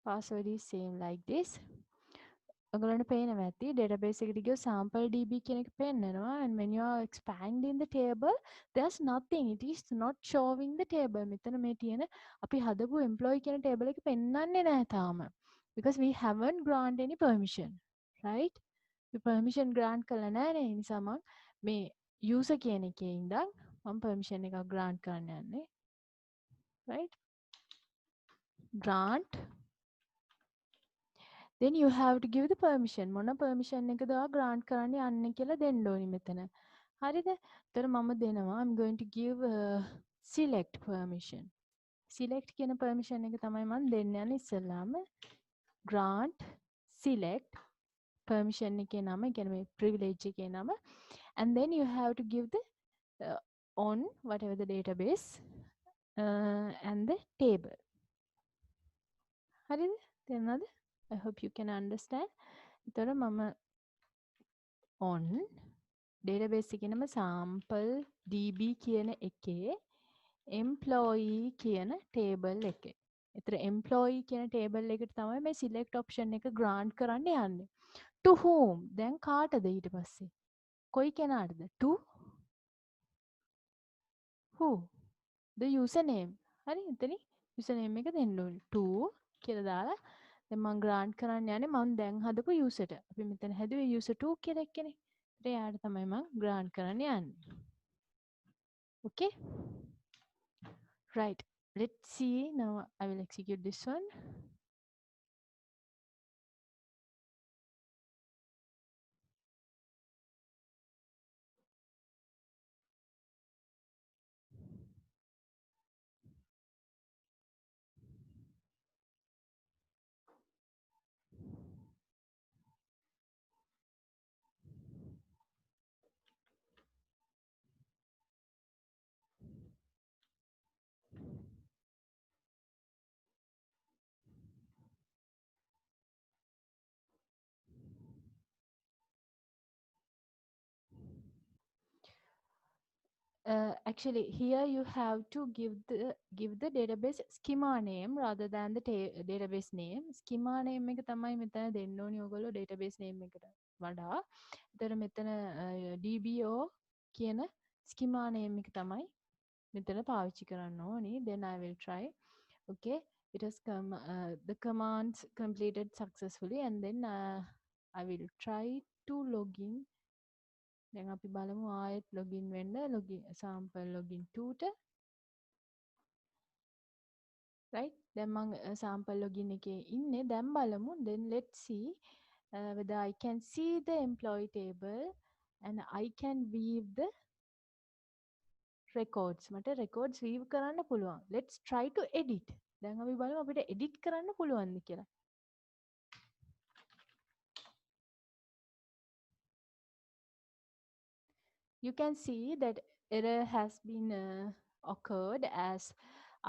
Password is same like this. ඔයගොල්ලන්ට පේනවා ඇති database එකට ගියොත් sample db කියන එක පෙන්නනවා and when you are expanding the table there's nothing, it is not showing the table. මෙතන මේ තියෙන අපි හදපු employee කියන table එක පෙන්වන්නේ නැහැ තාම because we haven't grant any permission, right? we permission grant කළා නැහැ නේ. ඒ නිසා මම මේ user කියන එකේ ඉඳන් මම permission එකක් grant කරන්න යන්නේ, right? grant then you have to give the permission. මොන permission එකද ඔයා grant කරන්න යන්නේ කියලා දෙන්න ඕනි මෙතන. හරිද? එතන මම දෙනවා I'm going to give select permission. select කියන permission එක තමයි මම දෙන්න යන්නේ ඉස්සෙල්ලාම. grant select permission එකේ නම, ඒ කියන්නේ මේ privilege එකේ නම, and then you have to give the on whatever the database and the table. හරිද? තේරුණාද? I hope you can understand. එතකොට මම on database එකේ නම sample db කියන එකේ employee කියන table එකේ. ඒතර employee කියන table එකට තමයි මේ select option එක grant කරන්න යන්නේ. To whom? දැන් කාටද ඊට පස්සේ? කොයි කෙනාටද? To who? The username. හරි එතන username එක දෙන්න ඕනේ. To කියලා දාලා දැන් මම grant කරන්න යන්නේ මම දැන් හදපු userට. අපි මෙතන හැදුවේ user 2 කියලා එක්කනේ. ඒත් එයාට තමයි මම grant කරන්න යන්නේ. Okay? Right. Let's see. Now I will execute this one. Actually, here you have to give the database schema name rather than the database name. Schema name එක තමයි මෙතන දෙන්න ඕනි ඔයගොල්ලෝ database name එකට වඩා. ඒතර මෙතන DBO කියන schema name එක තමයි මෙතන පාවිච්චි කරන්න ඕනි. Then I will try. Okay, it has come the commands completed successfully and then I will try to log in. දැන් අපි බලමු ආයෙත් login වෙන්න sample login 2ට right දැන් මම sample login එකේ ඉන්නේ දැන් බලමු then let's see whether I can see the employee table and I can weave the records මට records weave කරන්න පුළුවන් let's try to edit දැන් අපි බලමු අපිට edit කරන්න පුළුවන්ද කියලා you can see that error has been occurred as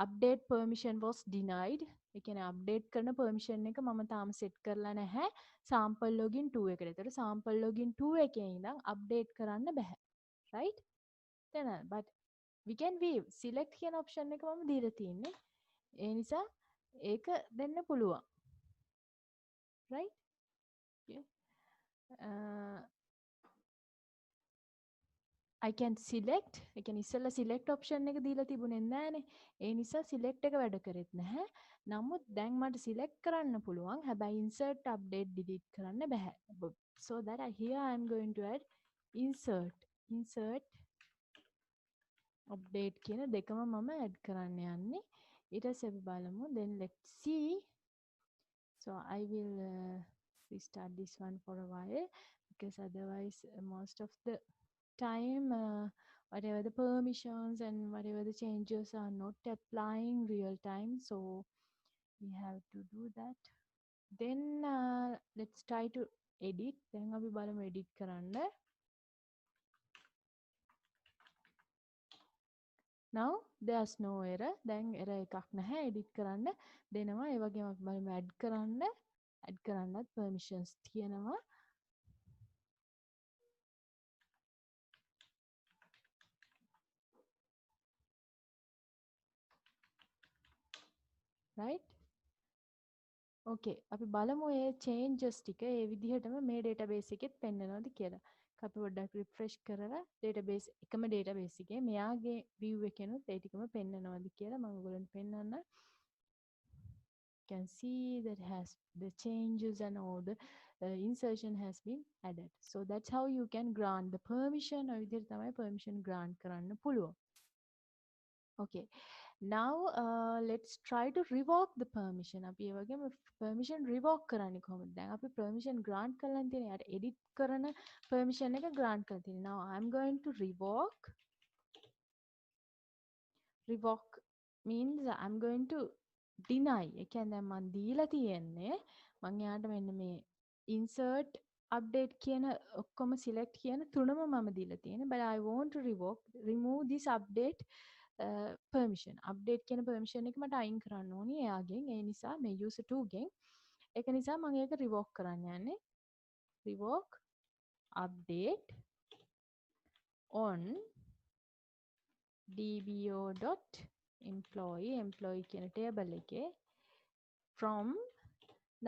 update permission was denied. ඒ කියන්නේ update කරන permission එක මම තාම set කරලා නැහැ sample login 2 එකට. ඒතර sample login 2 එකේ ඉඳන් update කරන්න බෑ. right? then but we can view select කියන option එක මම දීලා තියෙන්නේ. ඒ නිසා ඒක දෙන්න පුළුවන්. right? okay. I can select ඒ කියන්නේ ඉස්සෙල්ලා select option එක දීලා තිබුණේ නැහනේ. ඒ නිසා select එක වැඩ කරෙත් නැහැ. නමුත් දැන් මට select කරන්න පුළුවන්. හැබැයි insert update delete කරන්න බෑ. So that here I am going to add insert update කියන දෙකම මම add කරන්න යන්නේ. ඊට පස්සේ අපි බලමු then let's see So I will restart this one for a while, because otherwise most of the time whatever the permissions and whatever the changes are not applying real time, so we have to do that. Then let's try to edit. දැන් අපි බලමු edit කරන්න. Now there's no error. දැන් error එකක් නැහැ. edit කරන්න දෙනවා. ඒ වගේම අපි බලමු add කරන්න. add කරන්නත් permissions තියෙනවා. right? ඕකේ අපි බලමු ඒ changes ටික ඒ විදිහටම මේ database එකෙත් පෙන්නනවද කියලා. අපි පොඩ්ඩක් refresh කරලා database එකම database එකේ මෙයාගේ view එකෙනුත් ඒ ටිකම පෙන්නනවද කියලා මම ඔයගොල්ලන්ට පෙන්නන්න. Can see that has the changes and all the insertion has been added. So that's how you can grant the permission. ඔය විදිහට තමයි permission grant කරන්න පුළුවන්. Okay. Now let's try to revoke the permission. අපි ඒ වගේම permission revoke කරන්නේ කොහොමද? දැන් අපි permission grant කරලා තියෙන යාට edit කරන permission එක grant කරලා තියෙනවා. Now I'm going to revoke. Revoke means I'm going to deny. ඒ කියන්නේ දැන් මම දීලා තියෙන්නේ මම යාට මෙන්න මේ insert update කියන ඔක්කොම select කියන තුනම මම දීලා තියෙන්නේ. But I want to remove this update permission. update කියන permission එක මට අයින් කරන්න ඕනි එයාගෙන්. ඒ නිසා මේ user 2 ගෙන්. ඒක නිසා මම ඒක revoke කරන්න යන්නේ. revoke update on dbo.employee කියන table එකේ from.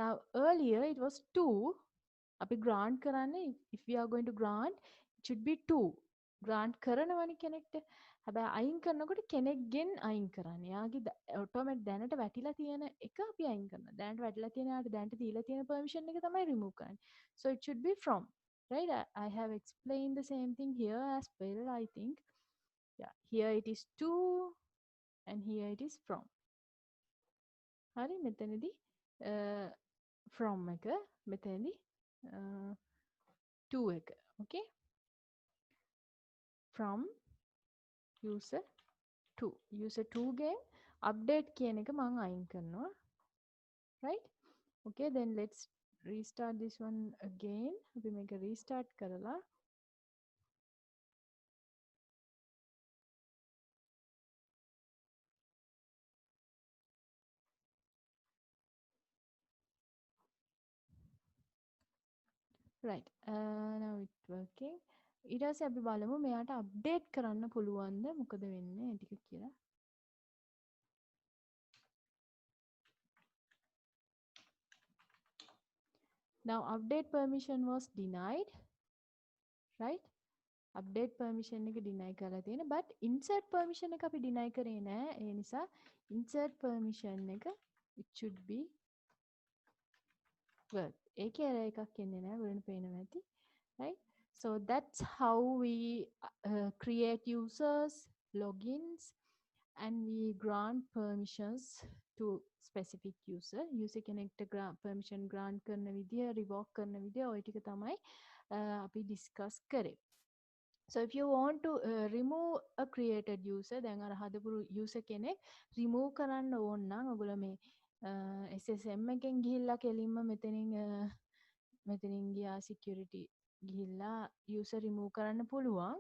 Now earlier it was 2. අපි grant කරන්නේ if we are going to grant it should be 2. grant කරනවනේ කෙනෙක්ට. හැබැයි අයින් කරනකොට කෙනෙක්ගෙන් අයින් කරන්න. එයාගේ ඔටෝමැටික් දැනට වැටිලා තියෙන එක අපි අයින් කරනවා. දැනට වැටිලා තියෙන යාට දැනට දීලා තියෙන permission එක තමයි remove කරන්නේ. So it should be from. Right? I have explained the same thing here as well, I think. Yeah, here it is 2 and here it is from. හරි මෙතනදී from එක මෙතනදී 2 එක. Okay? From user 2. user 2 ගෙන් update කියන එක මම අයින් කරනවා. Right? Okay, then let's restart this one again. අපි මේක restart කරලා right. Now it's working. ඊට පස්සේ අපි බලමු මෙයාට update කරන්න පුළුවන්ද මොකද වෙන්නේ ඒ ටික කියලා. Now update permission was denied. Right? update permission එක deny කරලා තියෙන, but insert permission එක අපි deny කරේ නෑ. ඒ නිසා insert permission එක it should be work. ඒකේ error එකක් එන්නේ නෑ. ඔයගොල්ලන්ට පේනවා ඇති. Right? So that's how we create users, logins, and we grant permissions to specific user. user කෙනෙක්ට permission grant කරන විදිය, revoke කරන විදිය ඔය ටික තමයි අපි discuss කරේ. So if you want to remove a created user, දැන් අර හදපු user කෙනෙක් remove කරන්න ඕන නම් ඔයගොල්ලෝ මේ SSM එකෙන් ගිහිල්ලා කෙලින්ම මෙතනින් ගියා security ගිහිල්ලා user remove කරන්න පුළුවන්.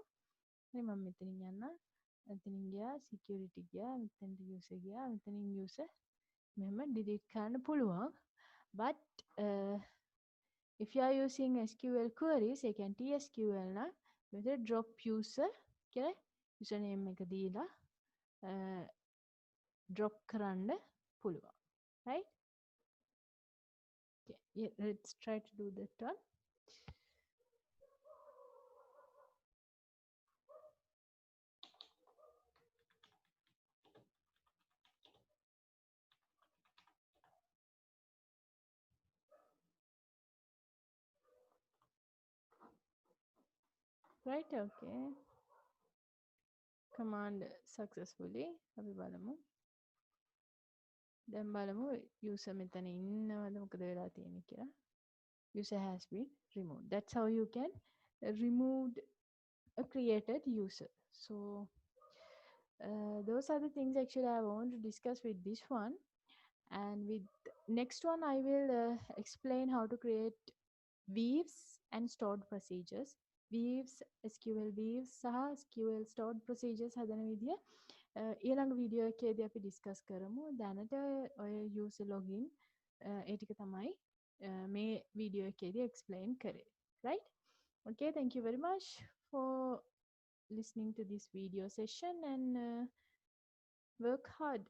හරි මම මෙතනින් යන්න. මෙතනින් ගියා security ගියා, මෙතෙන්ට user ගියා, මෙතනින් user මෙහෙම delete කරන්න පුළුවන්. But if you are using SQL queries, ඒ කියන්නේ TSQL නම් මෙතන drop user කියලා username එක දීලා drop කරන්න පුළුවන්. Right? Okay. Yeah, let's try to do that one. Right, okay. Command successfully. අපි බලමු. දැන් බලමු user මෙතන ඉන්නවද මොකද වෙලා තියෙන්නේ කියලා. User has been removed. That's how you can remove a created user. So those are the things actually I want to discuss with this one. And with next one I will explain how to create weaves and stored procedures. weaves SQL weaves සහ SQL stored procedures හදන විදිය ඊළඟ video එකේදී අපි discuss කරමු. දැනට ඔය user login ඒ ටික තමයි මේ වීඩියෝ එකේදී explain කරේ. Right? Okay, thank you very much for listening to this video session and work hard.